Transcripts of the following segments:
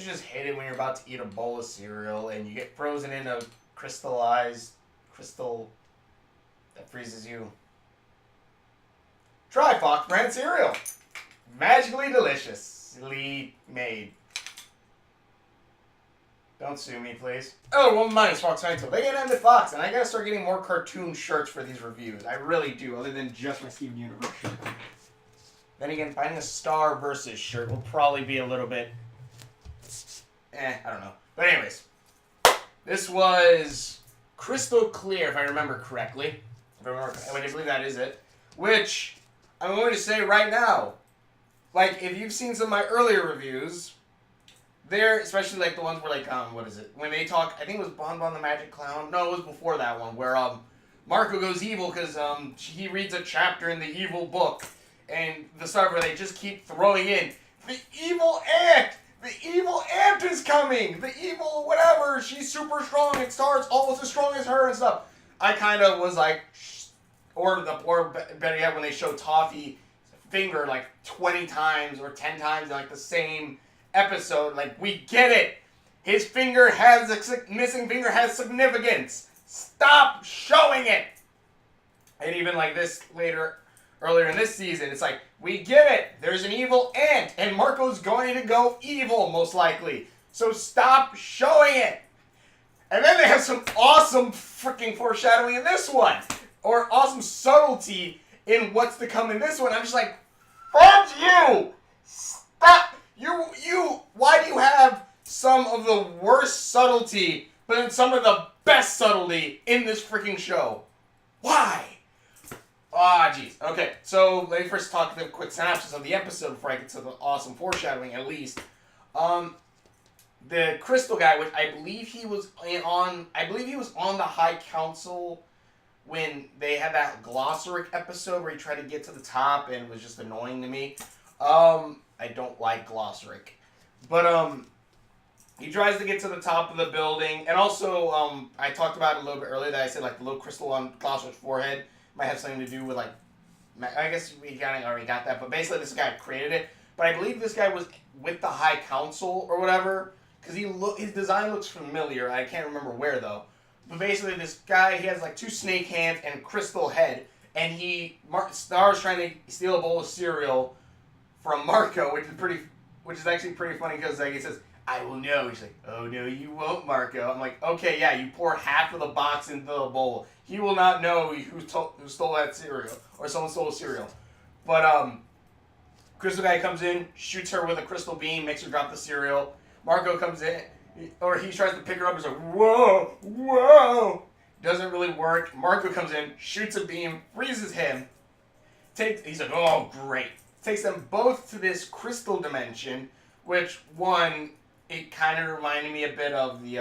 just hate it when you're about to eat a bowl of cereal and you get frozen in a crystallized crystal that freezes you. Try Fox brand cereal. Magically deliciously made. Don't sue me, please. Oh, well, mine is Fox Huntsville. They get ended Fox, and I gotta start getting more cartoon shirts for these reviews. I really do, other than just my Steven Universe shirt. Then again, finding a Star Versus shirt will probably be a little bit... I don't know. But anyways, this was Crystal Clear, if I remember correctly. I believe that is it. Which, I'm going to say right now, like, if you've seen some of my earlier reviews... They're, especially like the ones where like, what is it? When they talk, I think it was Bon Bon the Magic Clown. No, it was before that one, where Marco goes evil because he reads a chapter in the evil book. And the start where they just keep throwing in, the evil ant! The evil ant is coming! The evil whatever, she's super strong and Star's almost as strong as her and stuff. I kind of was like, or better yet, when they show Toffee's finger like 20 times or 10 times in like the same episode, like, we get it. His finger has missing finger has significance. Stop showing it. And even like this earlier in this season, it's like, we get it. There's an evil ant, and Marco's going to go evil most likely. So stop showing it. And then they have some awesome freaking foreshadowing in this one, or awesome subtlety in what's to come in this one. I'm just like, fuck you. Stop. Why do you have some of the worst subtlety, but then some of the best subtlety in this freaking show? Why? Ah, jeez. Okay, so let me first talk the quick synopsis of the episode before I get to the awesome foreshadowing, at least. The Crystal guy, which I believe he was on the High Council when they had that Glossaric episode where he tried to get to the top and was just annoying to me. I don't like Glossaric. But, he tries to get to the top of the building. And also, I talked about it a little bit earlier that I said, like, the little crystal on Glossaric's forehead might have something to do with, like, I guess we kind of already got that. But basically, this guy created it. But I believe this guy was with the High Council or whatever. Because his design looks familiar. I can't remember where, though. But basically, this guy, he has, like, 2 snake hands and a crystal head. And Star's trying to steal a bowl of cereal from Marco, which is actually pretty funny because like he says, "I will know." He's like, "Oh no, you won't, Marco." I'm like, "Okay, yeah, you pour half of the box into the bowl. He will not know who stole that cereal or someone stole cereal." But Crystal guy comes in, shoots her with a crystal beam, makes her drop the cereal. Marco comes in, or he tries to pick her up. He's like, "Whoa, whoa!" Doesn't really work. Marco comes in, shoots a beam, freezes him. He's like, "Oh, great." Takes them both to this crystal dimension, which, one, it kind of reminded me a bit of the,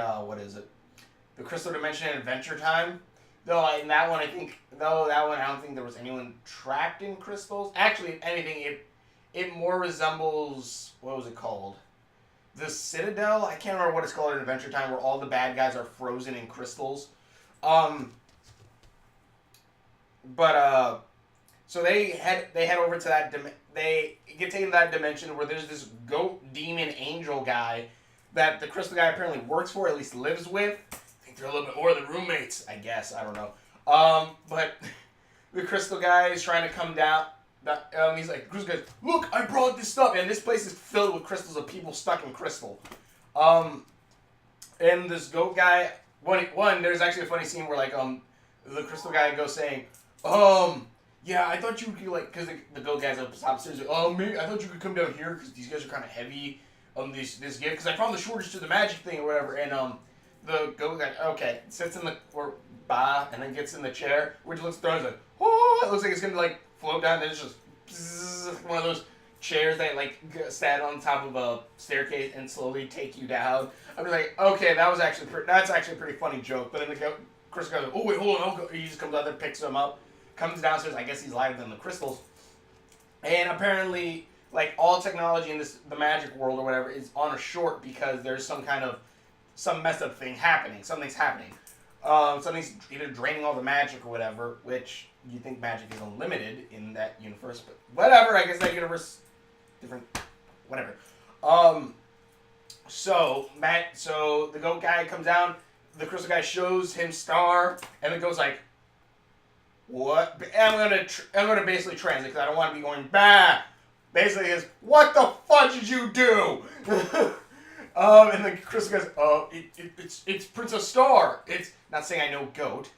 the crystal dimension in Adventure Time. Though in that one, I don't think there was anyone trapped in crystals. Actually, if anything, it more resembles, what was it called? The Citadel? I can't remember what it's called in Adventure Time, where all the bad guys are frozen in crystals. So they head over to that they get taken to that dimension where there's this goat demon angel guy that the crystal guy apparently works for, at least lives with. I think they're a little bit more than roommates, I guess. I don't know. But the crystal guy is trying to come down. He's like, crystal guy, "Look, I brought this stuff," and this place is filled with crystals of people stuck in crystal. And this goat guy, one, there's actually a funny scene where like the crystal guy goes saying, "Yeah, I thought you could, like," because the goat guy's up top stairs, like, maybe I thought you could come down here because these guys are kind of heavy, this gift, because I found the shortage to the magic thing or whatever, and, the goat guy, okay, sits in and then gets in the chair, which looks thrown, like, oh, it looks like it's gonna, like, float down, then it's just, bzzz, one of those chairs that, like, stand on top of a staircase and slowly take you down. I'm like, okay, that's actually a pretty funny joke, but then Chris goes, "Oh, wait, hold on," he just comes out there, picks him up, comes downstairs. I guess he's lighter than the crystals. And apparently, like, all technology in the magic world or whatever is on a short because there's some messed up thing happening. Something's happening. Something's either draining all the magic or whatever, which you think magic is unlimited in that universe, but whatever. I guess that universe, different, whatever. So the goat guy comes down. The crystal guy shows him Star, and the goat's like, "What?" And I'm gonna basically translate because I don't want to be going bah. Basically, is what the fuck did you do? And the crystal goes, "Oh, it's Princess Star. It's not saying I know goat.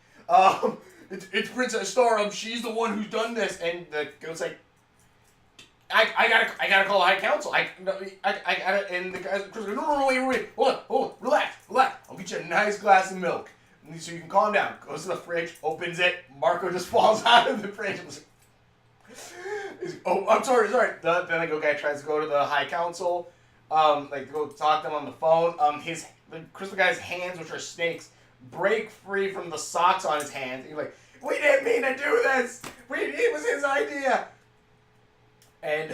It's Princess Star. She's the one who's done this." And the goat's like, I gotta call the High Council. I gotta, and the guys, Chris goes, no, wait, hold on, relax. I'll get you a nice glass of milk, so you can calm down. Goes to the fridge, opens it. Marco just falls out of the fridge. He's like, oh, I'm sorry. Then the go guy tries to go to the High Council, like go talk to them on the phone. The crystal guy's hands, which are snakes, break free from the socks on his hands. He's like, we didn't mean to do this. It was his idea. And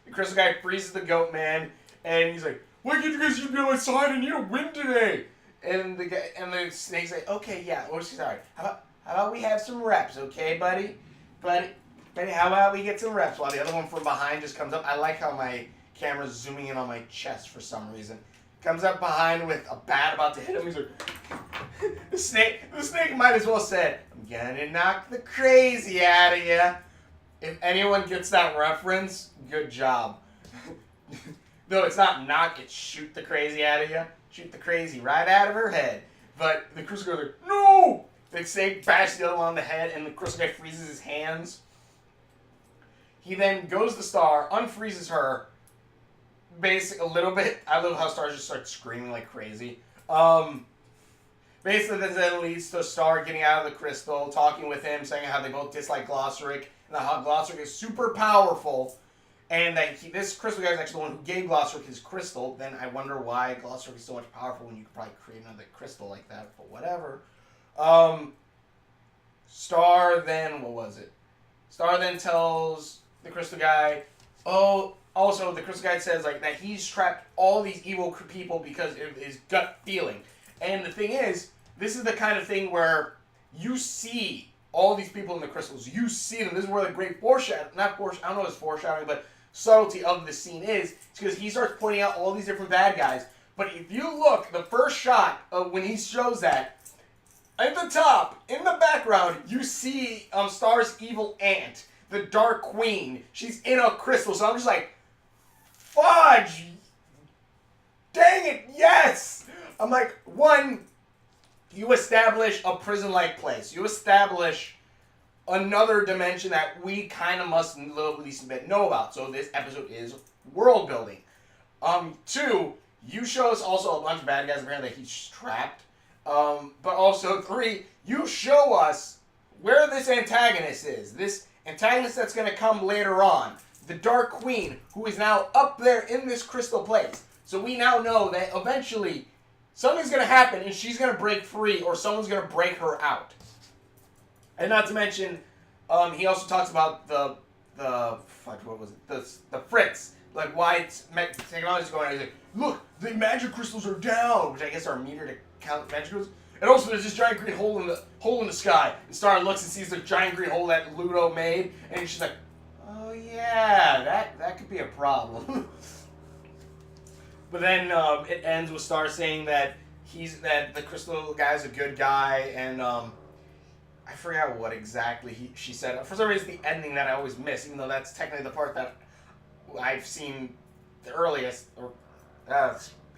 the crystal guy freezes the goat man, and he's like, "Why can't you guys just be on my side and you don't win today?" And the snake's like, "Okay, yeah, well, sorry. How about we have some reps, okay, buddy? How about we get some reps?" While the other one from behind just comes up. I like how my camera's zooming in on my chest for some reason. Comes up behind with a bat about to hit him. He's like, the snake might as well said, "I'm gonna knock the crazy out of you." If anyone gets that reference, good job. No, it's not knock, it's shoot the crazy out of you. Shoot the crazy right out of her head. But the crystal goes like, no! The snake bashes the other one on the head, and the crystal guy freezes his hands. He then goes to Star, unfreezes her, a little bit. I love how Star just starts screaming like crazy. Basically, this then leads to Star getting out of the crystal, talking with him, saying how they both dislike Glossaric, and how Glossaric is super powerful, and that this crystal guy is actually the one who gave Glossaric his crystal. Then I wonder why Glossaric is so much powerful when you could probably create another crystal like that, but whatever. Star then tells the crystal guy, also the crystal guy says like that he's trapped all these evil people because of his gut feeling. And the thing is, this is the kind of thing where you see all these people in the crystals. You see them. This is where the great I don't know if it's foreshadowing, but subtlety of the scene is. It's because he starts pointing out all these different bad guys. But if you look, the first shot of when he shows that, at the top, in the background, you see Star's evil aunt, the Dark Queen. She's in a crystal. So I'm just like, fudge! Dang it, yes! I'm like, one, you establish a prison-like place. You establish another dimension that we kind of must at least a bit know about. So this episode is world building. Two, you show us also a bunch of bad guys apparently that he's trapped. But also three, you show us where this antagonist is. This antagonist that's going to come later on. The Dark Queen, who is now up there in this crystal place. So we now know that eventually something's going to happen and she's going to break free or someone's going to break her out. And not to mention, he also talks about the Fritz. Like why technology is going on. He's like, look, the magic crystals are down, which I guess are a meter to count magic crystals. And also there's this giant green hole in the sky. And Star looks and sees the giant green hole that Ludo made, and she's like, oh yeah, that could be a problem. But then it ends with Star saying that the crystal guy's a good guy, and I forgot what exactly she said. For some reason, the ending that I always miss, even though that's technically the part that I've seen the earliest.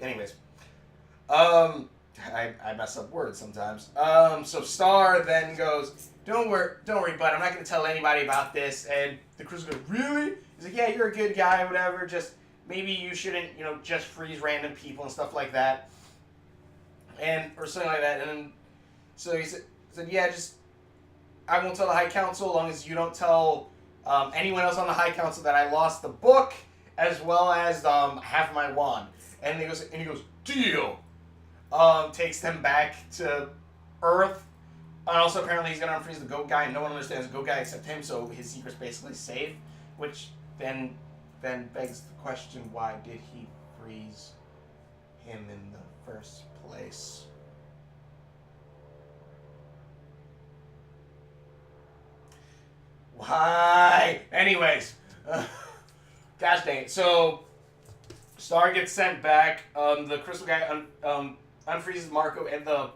Anyways, I mess up words sometimes. So Star then goes, don't worry, bud. I'm not going to tell anybody about this. And the crystal goes, really? He's like, yeah, you're a good guy, whatever. Just maybe you shouldn't, just freeze random people and stuff like that, or something like that. And then, so he said, yeah, just I won't tell the High Council as long as you don't tell anyone else on the High Council that I lost the book as well as half my wand. And he goes, deal. Takes them back to Earth. And also apparently he's gonna unfreeze the goat guy, and no one understands the goat guy except him, so his secret's basically safe. Which then begs the question, why did he freeze him in the first place? Why? Anyways, gosh dang it. So Star gets sent back. The crystal guy unfreezes Marco in the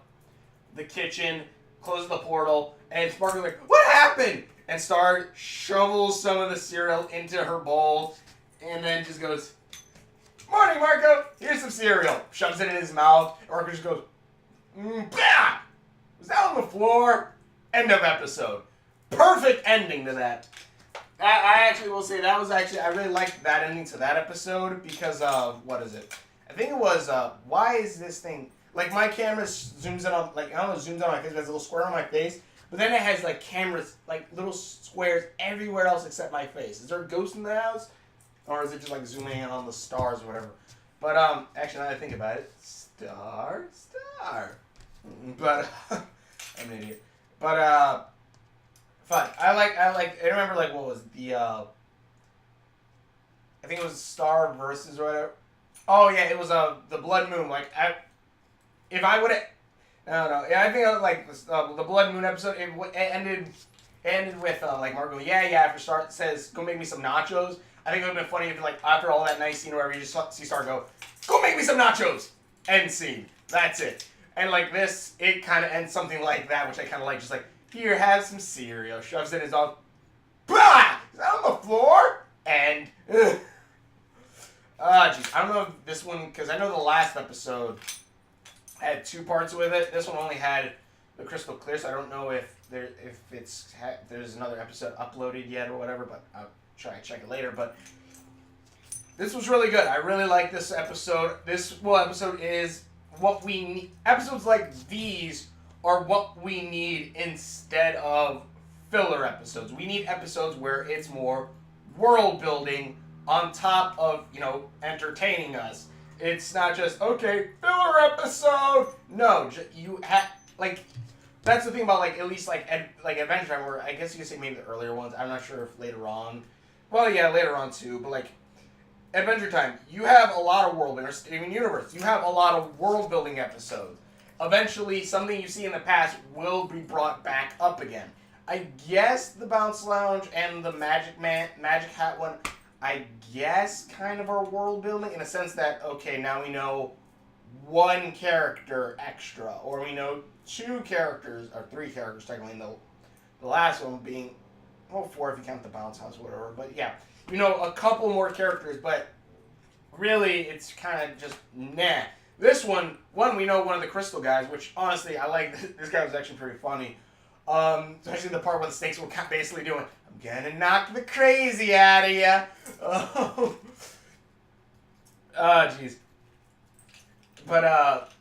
kitchen, closes the portal, and Marco's like, "What happened?" And Star shovels some of the cereal into her bowl, and then just goes, "Morning, Marco. Here's some cereal." Shoves it in his mouth. Marco just goes, "Bah! Was that on the floor?" End of episode. Perfect ending to that. I actually will say that was actually, I really liked that ending to that episode because of, what is it? I think it was, why is this thing, like my camera zooms in on, like, I don't know, zooms in on my face, it has a little square on my face, but then it has like cameras, like little squares everywhere else except my face. Is there a ghost in the house? Or is it just like zooming in on the stars or whatever? But, actually now that I think about it, star. But, I'm an idiot. But, fun. I remember, like, what was the, I think it was Star versus or whatever. Oh, yeah, it was, the Blood Moon. Like, if I would have, I don't know. Yeah, I think, like, the Blood Moon episode, it ended with, like, Marco, yeah, after Star says, "Go make me some nachos." I think it would have been funny if, like, after all that nice scene or whatever, you just see Star go, "Go make me some nachos!" End scene. That's it. And, like, this, it kind of ends something like that, which I kind of like, just like, "Here, have some cereal." Shoves it in his mouth. Bah! Is that on the floor? And, jeez. I don't know if this one, because I know the last episode had 2 parts with it. This one only had the crystal clear, so I don't know if there's another episode uploaded yet or whatever, but I'll try and check it later. But this was really good. I really like this episode. This episode is what we need. Episodes like these are what we need instead of filler episodes. We need episodes where it's more world building on top of, entertaining us. It's not just, okay, filler episode. No, you have, like, that's the thing about, like, at least, like Adventure Time, where I guess you could say maybe the earlier ones. I'm not sure if later on. Well, yeah, later on too, but, like, Adventure Time, you have a lot of world building, or Steven Universe, you have a lot of world building episodes. Eventually, something you see in the past will be brought back up again. I guess the Bounce Lounge and the Magic Hat one, I guess kind of are world building in a sense that, okay, now we know 1 character extra, or we know 2 characters, or 3 characters technically, and the last one being, well, 4 if you count the Bounce House, whatever, but yeah, a couple more characters, but really, it's kind of just, nah. This one, we know one of the crystal guys, which honestly, I like. This guy was actually pretty funny. Especially the part where the snakes were basically doing, "I'm gonna knock the crazy out of ya." Jeez. But,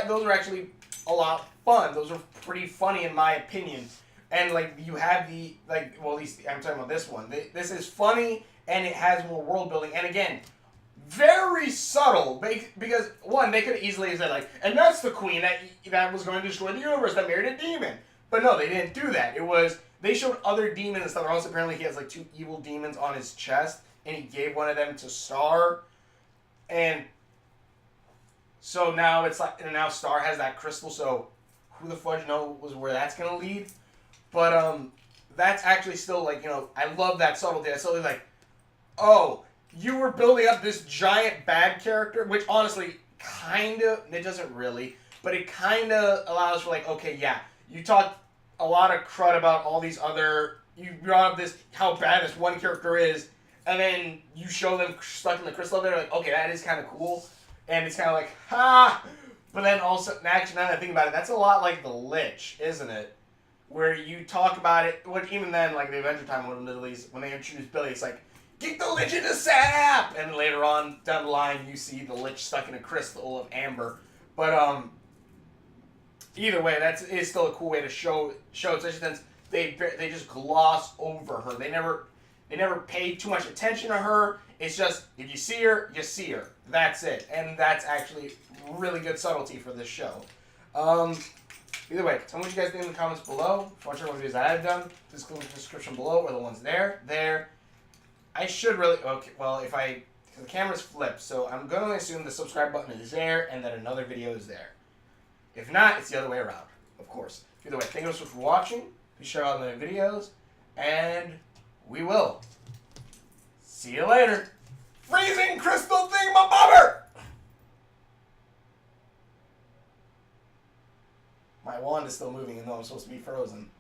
those are actually a lot of fun. Those are pretty funny in my opinion. And, like, you have at least I'm talking about this one. This is funny, and it has more world building. And again, very subtle, because, one, they could easily have said, like, "And that's the queen that was going to destroy the universe, that married a demon." But no, they didn't do that. It was, they showed other demons and stuff. Also, apparently he has, like, 2 evil demons on his chest, and he gave one of them to Star. And so now it's like, and now Star has that crystal, so who the fudge knows where that's going to lead. But, that's actually still, like, I love that subtlety. I still like, oh, you were building up this giant bad character, which honestly, it doesn't really, but it kind of allows for, like, okay, yeah, you talked a lot of crud about all these other, you brought up this, how bad this one character is, and then you show them stuck in the crystal, they're like, okay, that is kind of cool, and it's kind of like, ha, but then also, actually, now that I think about it, that's a lot like the Lich, isn't it? Where you talk about it, even then, like the Adventure Time one, at least, when they introduce Billy, it's like, "Get the Lich into sap!" And later on down the line, you see the Lich stuck in a crystal of amber. But either way, that is still a cool way to show it, especially since they just gloss over her. They never pay too much attention to her. It's just, if you see her, you see her. That's it, and that's actually really good subtlety for this show. Either way, tell me what you guys think in the comments below. Watch our videos that I've done. Just click in the description below, or the ones there. I should really, okay, well, because the camera's flipped, so I'm going to assume the subscribe button is there, and that another video is there. If not, it's the other way around, of course. Either way, thank you so much for watching. Please share all the videos, and we will see you later. Freezing crystal thingamabobber! My wand is still moving even though I'm supposed to be frozen.